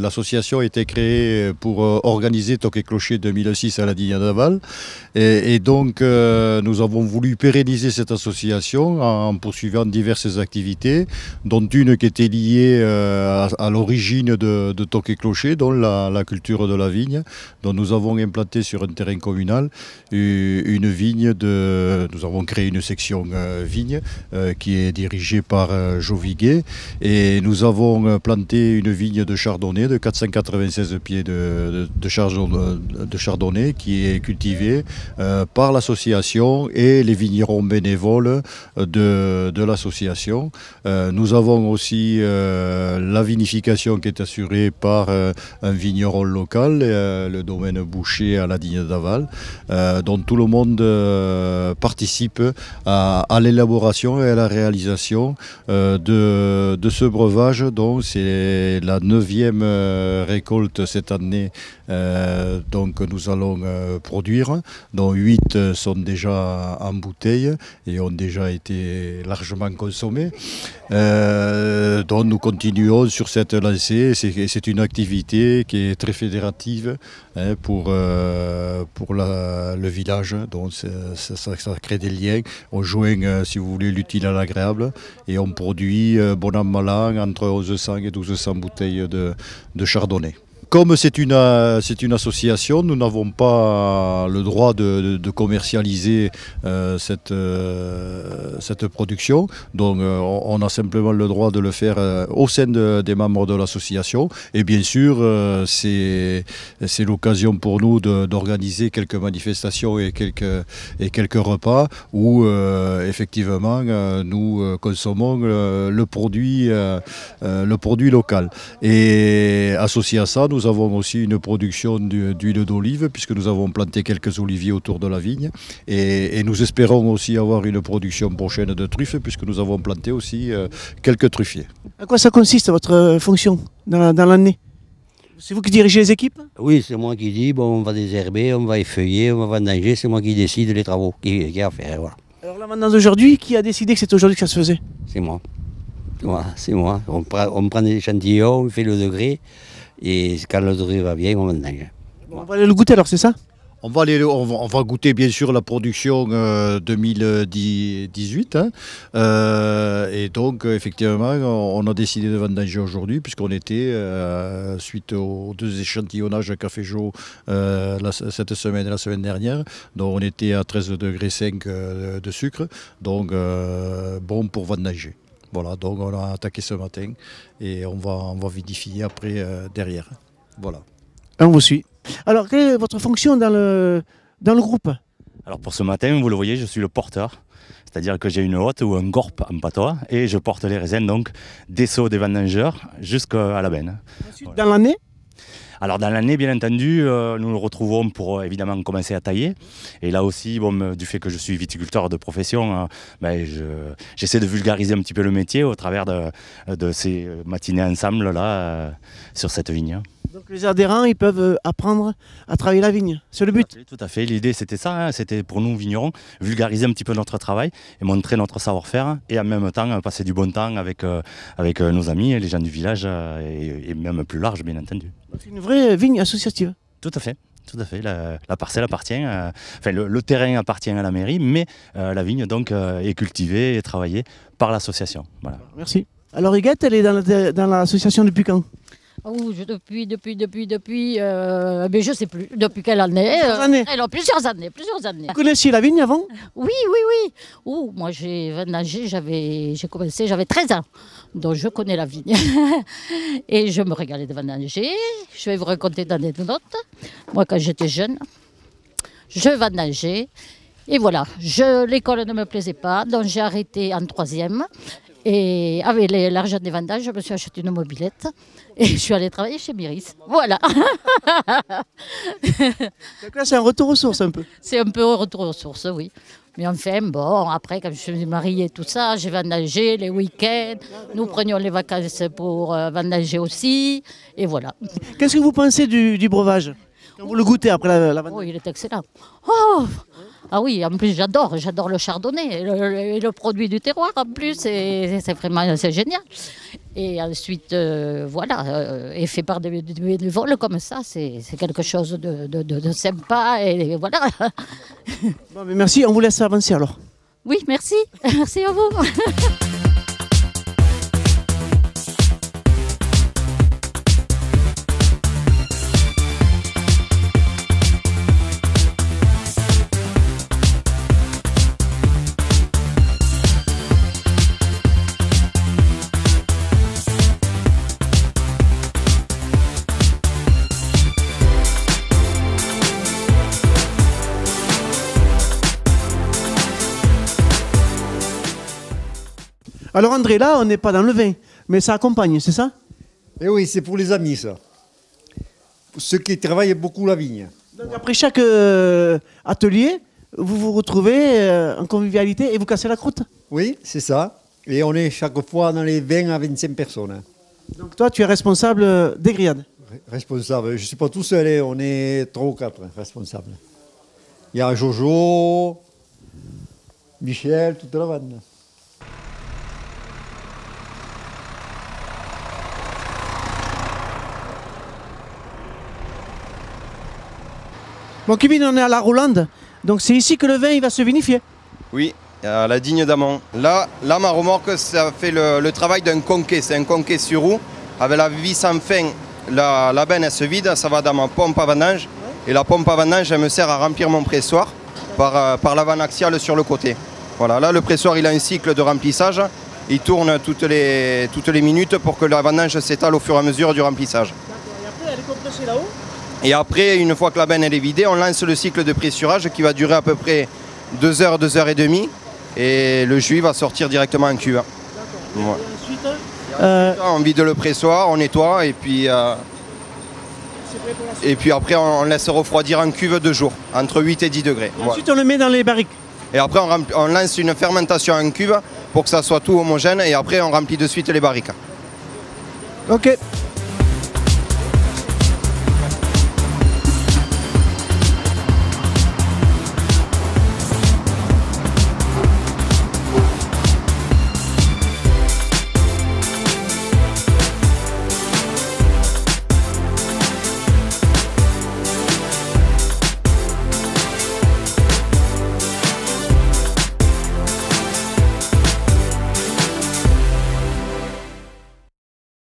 L'association a été créée pour organiser Toc et Clocher 2006 à la Digne d'Aval. Et donc, nous avons voulu pérenniser cette association en poursuivant diverses activités, dont une qui était liée à l'origine de Toc et Clocher, dont la culture de la vigne, dont nous avons implanté sur un terrain communal une vigne. Nous avons créé une section vigne qui est dirigée par Jo Viguet, et nous avons planté une vigne de chardonnay de 496 pieds de chardonnay qui est cultivée par l'association et les vignerons bénévoles de l'association. Nous avons aussi la vinification qui est assurée par un vigneron local, le domaine Boucher à la Digne d'Aval, dont tout le monde participe à l'élaboration et à la réalisation de ce breuvage, dont c'est la 9e récolte cette année donc nous allons produire, dont 8 sont déjà en bouteille et ont déjà été largement consommés. Donc nous continuons sur cette lancée. C'est une activité qui est très fédérative pour le village. Donc ça crée des liens. On joint, si vous voulez, l'utile à l'agréable, et on produit bon an mal an entre 1100 et 1200 bouteilles de chardonnay. Comme c'est une association, nous n'avons pas le droit de commercialiser cette production. Donc on a simplement le droit de le faire au sein des membres de l'association. Et bien sûr, c'est l'occasion pour nous d'organiser quelques manifestations et quelques repas où effectivement nous consommons le produit local. Et associé à ça, nous avons aussi une production d'huile d'olive, puisque nous avons planté quelques oliviers autour de la vigne, et nous espérons aussi avoir une production prochaine de truffes, puisque nous avons planté aussi quelques truffiers. À quoi ça consiste votre fonction dans l'année? C'est vous qui dirigez les équipes? Oui, c'est moi qui dis, bon, on va désherber, on va effeuiller, on va vendanger, c'est moi qui décide les travaux qu'il y a à faire. Voilà. Alors là maintenant d'aujourd'hui, qui a décidé que c'est aujourd'hui que ça se faisait? C'est moi. Voilà, c'est moi. On prend des échantillons, on fait le degré, et quand le degré va bien, on vendange. On va aller le goûter alors, c'est ça? On va goûter bien sûr la production 2018. Et donc effectivement on a décidé de vendanger aujourd'hui, puisqu'on était, suite aux 2 échantillonnages Café Jo cette semaine et la semaine dernière, donc on était à 13,5 degrés de sucre, donc bon pour vendanger. Voilà, donc on a attaqué ce matin et on va vinifier après derrière. Voilà. On vous suit. Alors, quelle est votre fonction dans le groupe? Alors pour ce matin, vous le voyez, je suis le porteur. C'est-à-dire que j'ai une hotte ou un gorpe en patois et je porte les raisins donc des seaux des vendangeurs jusqu'à la benne. Ensuite, voilà. Dans l'année? Alors dans l'année, bien entendu, nous nous retrouvons pour évidemment commencer à tailler. Et là aussi, bon, du fait que je suis viticulteur de profession, j'essaie de vulgariser un petit peu le métier au travers de ces matinées ensemble là, sur cette vigne. Donc les adhérents, ils peuvent apprendre à travailler la vigne, c'est le but? Tout à fait. L'idée c'était ça, c'était pour nous vignerons, vulgariser un petit peu notre travail et montrer notre savoir-faire, et en même temps passer du bon temps avec nos amis, les gens du village et même plus large bien entendu. C'est une vraie vigne associative? Tout à fait. Tout à fait, la parcelle appartient, le terrain appartient à la mairie, mais la vigne donc est cultivée et travaillée par l'association. Voilà. Merci. Alors Huguette, elle est dans l'association depuis quand? Oh, depuis, mais je sais plus, depuis quelle année. Plusieurs années. Plusieurs années. Vous connaissiez la vigne avant? Oui. Oh, moi j'ai vendangé, j'ai commencé, j'avais 13 ans. Donc je connais la vigne. Et je me régalais de vendanger. Je vais vous raconter une anecdote. Moi quand j'étais jeune, je vendangeais. Et voilà, l'école ne me plaisait pas, donc j'ai arrêté en 3e. Et avec l'argent des vendanges, je me suis acheté une mobilette et je suis allée travailler chez Myris. Voilà. Donc là, c'est un retour aux sources un peu. C'est un peu un retour aux sources, oui. Mais enfin, bon, après, quand je suis mariée et tout ça, j'ai vendangé les week-ends. Nous prenions les vacances pour vendanger aussi. Et voilà. Qu'est-ce que vous pensez du breuvage? Quand vous le goûtez après la vendange? Oh, il est excellent. Oh, Ah oui, en plus j'adore le chardonnay et le produit du terroir en plus, c'est vraiment c'est génial. Et ensuite, voilà, et fait par des bénévoles comme ça, c'est quelque chose de sympa et voilà. Bon, mais merci, on vous laisse avancer alors. Oui, merci, merci à vous. Alors André, là, on n'est pas dans le vin, mais ça accompagne, c'est ça? Eh oui, c'est pour les amis, ça. Pour ceux qui travaillent beaucoup la vigne. Donc après chaque atelier, vous vous retrouvez en convivialité et vous cassez la croûte? Oui, c'est ça. Et on est chaque fois dans les 20 à 25 personnes. Donc toi, tu es responsable des grillades? Responsable. Je ne suis pas tout seul, hein. On est 3 ou 4 responsables. Il y a Jojo, Michel, toute la bande. Bon, Kevin, on est à la Rolande, donc c'est ici que le vin il va se vinifier. Oui, à la Digne d'Amont. Là, ma remorque, ça fait le travail d'un conquet. C'est un conquet sur roue. Avec la vis sans fin, la benne elle se vide, ça va dans ma pompe à vendange. Et la pompe à vendange, elle me sert à remplir mon pressoir par la vanne axiale sur le côté. Voilà, là, le pressoir, il a un cycle de remplissage. Il tourne toutes les minutes pour que la vendange s'étale au fur et à mesure du remplissage. Et après, elle est compressée là-haut? Et après, une fois que la benne elle est vidée, on lance le cycle de pressurage qui va durer à peu près 2 heures, 2 heures et demie. Et le jus va sortir directement en cuve. D'accord. Ouais. Et ensuite, on vide le pressoir, on nettoie et puis après on laisse refroidir en cuve 2 jours, entre 8 et 10 degrés. et ensuite on le met dans les barriques. Et après on lance une fermentation en cuve pour que ça soit tout homogène et après on remplit de suite les barriques. Ok.